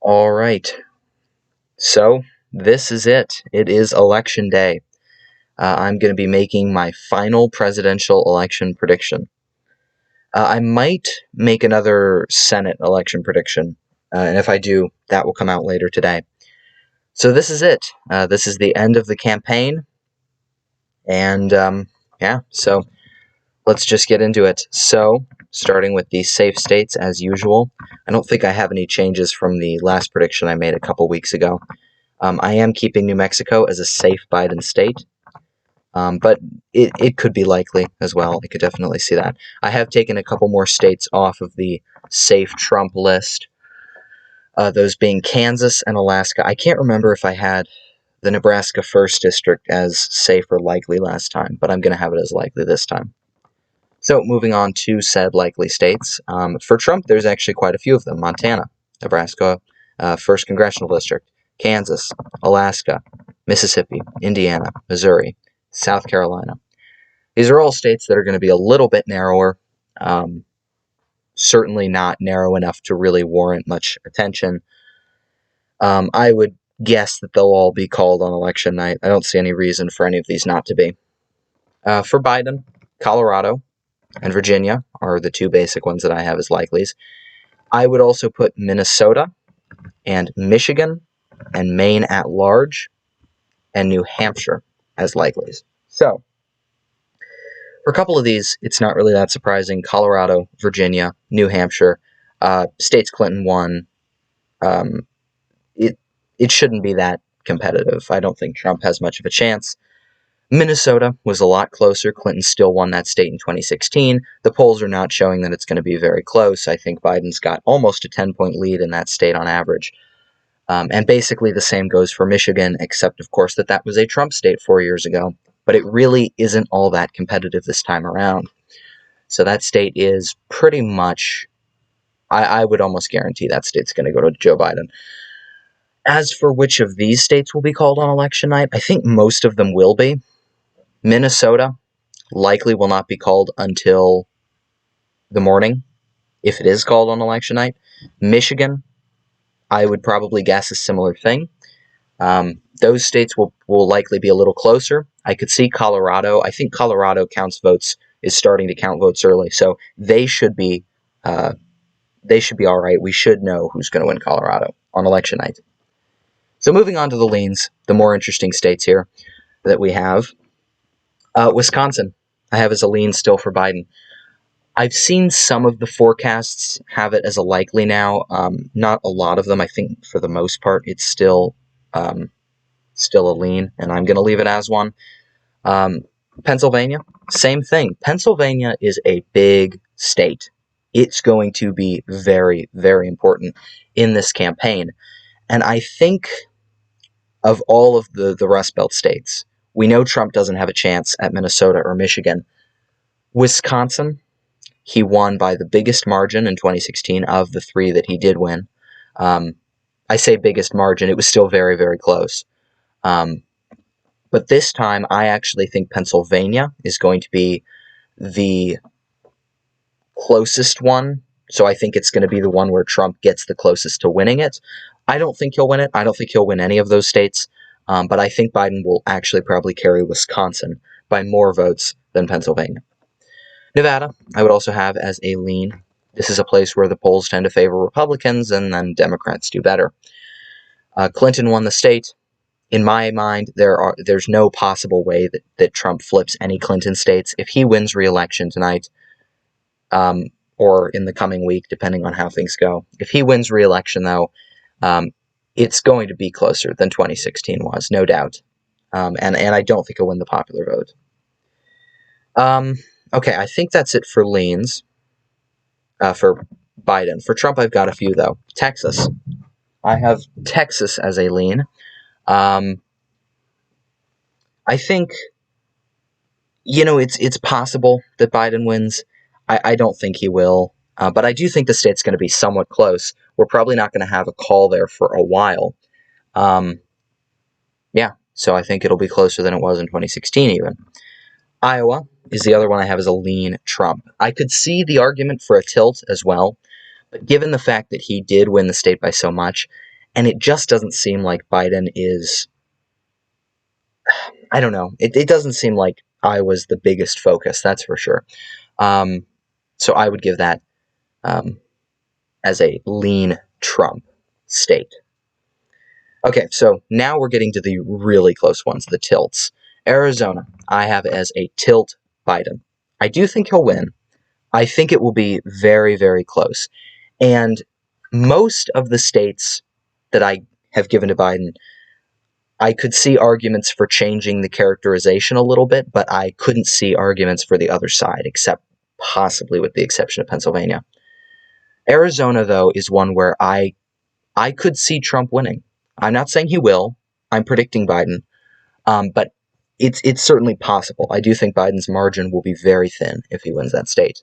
All right. So this is it. It is election day. I'm going to be making my final presidential election prediction. I might make another Senate election prediction, and if I do, that will come out later today. So this is it. This is the end of the campaign, and yeah, so let's just get into it. So, starting with the safe states as usual, I don't think I have any changes from the last prediction I made a couple weeks ago. I am keeping New Mexico as a safe Biden state, but it could be likely as well. I could definitely see that. I have taken a couple more states off of the safe Trump list, those being Kansas and Alaska. I can't remember if I had the Nebraska 1st District as safe or likely last time, but I'm going to have it as likely this time. So, moving on to said likely states. For Trump, there's actually quite a few of them. Montana, Nebraska, 1st Congressional District, Kansas, Alaska, Mississippi, Indiana, Missouri, South Carolina. These are all states that are going to be a little bit narrower, certainly not narrow enough to really warrant much attention. I would guess that they'll all be called on election night. I don't see any reason for any of these not to be. For Biden, Colorado and Virginia are the two basic ones that I have as likelies. I would also put Minnesota and Michigan and Maine at large and New Hampshire as likelies. So, for a couple of these, it's not really that surprising. Colorado, Virginia, New Hampshire, states Clinton won. It shouldn't be that competitive. I don't think Trump has much of a chance. Minnesota was a lot closer. Clinton still won that state in 2016. The polls are not showing that it's going to be very close. I think Biden's got almost a 10-point lead in that state on average. And basically the same goes for Michigan, except, of course, that was a Trump state 4 years ago. But it really isn't all that competitive this time around. So that state is pretty much, I would almost guarantee that state's going to go to Joe Biden. As for which of these states will be called on election night, I think most of them will be. Minnesota likely will not be called until the morning, if it is called on election night. Michigan, I would probably guess a similar thing. Those states will likely be a little closer. I could see Colorado. I think Colorado counts votes, is starting to count votes early, so they should be all right. We should know who's going to win Colorado on election night. So moving on to the leans, the more interesting states here that we have. Wisconsin, I have as a lean still for Biden. I've seen some of the forecasts have it as a likely now. Not a lot of them. I think for the most part, it's still a lean, and I'm going to leave it as one. Pennsylvania, same thing. Pennsylvania is a big state. It's going to be very, very important in this campaign. And I think of all of the Rust Belt states, we know Trump doesn't have a chance at Minnesota or Michigan. Wisconsin, he won by the biggest margin in 2016 of the three that he did win. I say biggest margin. It was still very, very close. But this time, I actually think Pennsylvania is going to be the closest one. So I think it's going to be the one where Trump gets the closest to winning it. I don't think he'll win it. I don't think he'll win any of those states. But I think Biden will actually probably carry Wisconsin by more votes than Pennsylvania. Nevada, I would also have as a lean. This is a place where the polls tend to favor Republicans, and then Democrats do better. Clinton won the state. In my mind, there's no possible way that Trump flips any Clinton states. If he wins re-election tonight, or in the coming week, depending on how things go. If he wins re-election, though, it's going to be closer than 2016 was, no doubt. And I don't think he'll win the popular vote. Okay, I think that's it for leans for Biden. For Trump, I've got a few, though. Texas. I have Texas as a lean. I think, it's possible that Biden wins. I don't think he will, but I do think the state's going to be somewhat close. We're probably not going to have a call there for a while. Yeah, so I think it'll be closer than it was in 2016 even. Iowa is the other one I have as a lean Trump. I could see the argument for a tilt as well, but given the fact that he did win the state by so much, and it just doesn't seem like Biden is, I don't know, it doesn't seem like Iowa's the biggest focus, that's for sure. So I would give that as a lean Trump state. Okay, so now we're getting to the really close ones, the tilts. Arizona, I have as a tilt Biden. I do think he'll win. I think it will be very, very close. And most of the states that I have given to Biden, I could see arguments for changing the characterization a little bit, but I couldn't see arguments for the other side, except possibly with the exception of Pennsylvania. Arizona, though, is one where I could see Trump winning. I'm not saying he will. I'm predicting Biden, but it's certainly possible. I do think Biden's margin will be very thin if he wins that state.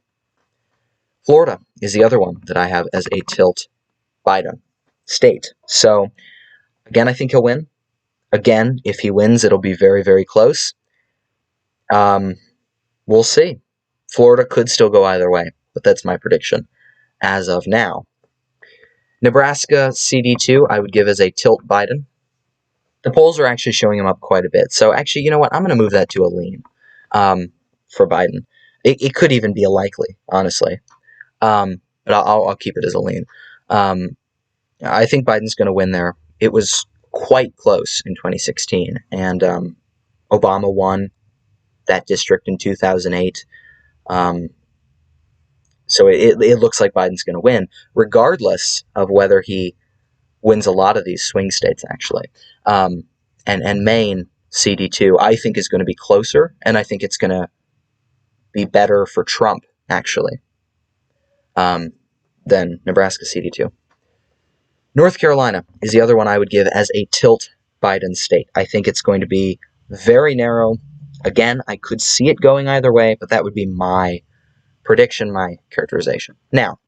Florida is the other one that I have as a tilt Biden state. So, again, I think he'll win. Again, if he wins, it'll be very, very close. We'll see. Florida could still go either way, but that's my prediction as of now. Nebraska CD2, I would give as a tilt Biden. The polls are actually showing him up quite a bit. So actually, you know what? I'm going to move that to a lean for Biden. It could even be a likely, honestly. But I'll keep it as a lean. I think Biden's going to win there. It was quite close in 2016, and Obama won that district in 2008. So it looks like Biden's going to win, regardless of whether he wins a lot of these swing states, actually. And Maine, CD2, I think is going to be closer, and I think it's going to be better for Trump, actually, than Nebraska, CD2. North Carolina is the other one I would give as a tilt Biden state. I think it's going to be very narrow. Again, I could see it going either way, but that would be my prediction, my characterization. Now,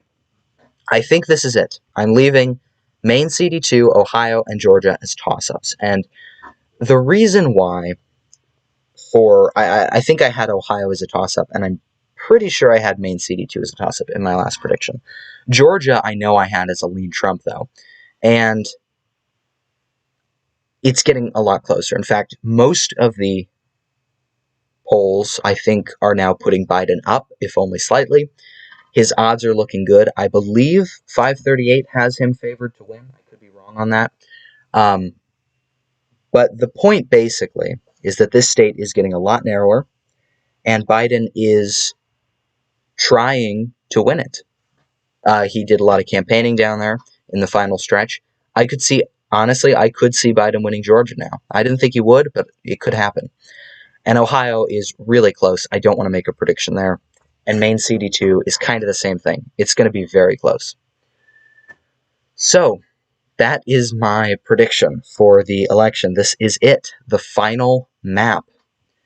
I think this is it. I'm leaving Maine, CD2, Ohio, and Georgia as toss-ups. And the reason why I think I had Ohio as a toss-up, and I'm pretty sure I had Maine CD2 as a toss-up in my last prediction. Georgia, I know I had as a lean Trump, though. And it's getting a lot closer. In fact, most of the polls, I think, are now putting Biden up, if only slightly. His odds are looking good. I believe 538 has him favored to win. I could be wrong on that. But the point, basically, is that this state is getting a lot narrower, and Biden is trying to win it. He did a lot of campaigning down there in the final stretch. Honestly, I could see Biden winning Georgia now. I didn't think he would, but it could happen. And Ohio is really close. I don't want to make a prediction there. And Maine CD2 is kind of the same thing. It's going to be very close. So, that is my prediction for the election. This is it, the final map.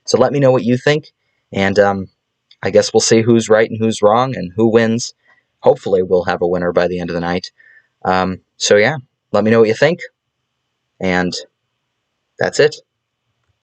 So let me know what you think, and I guess we'll see who's right and who's wrong and who wins. Hopefully we'll have a winner by the end of the night. So yeah, let me know what you think, and that's it.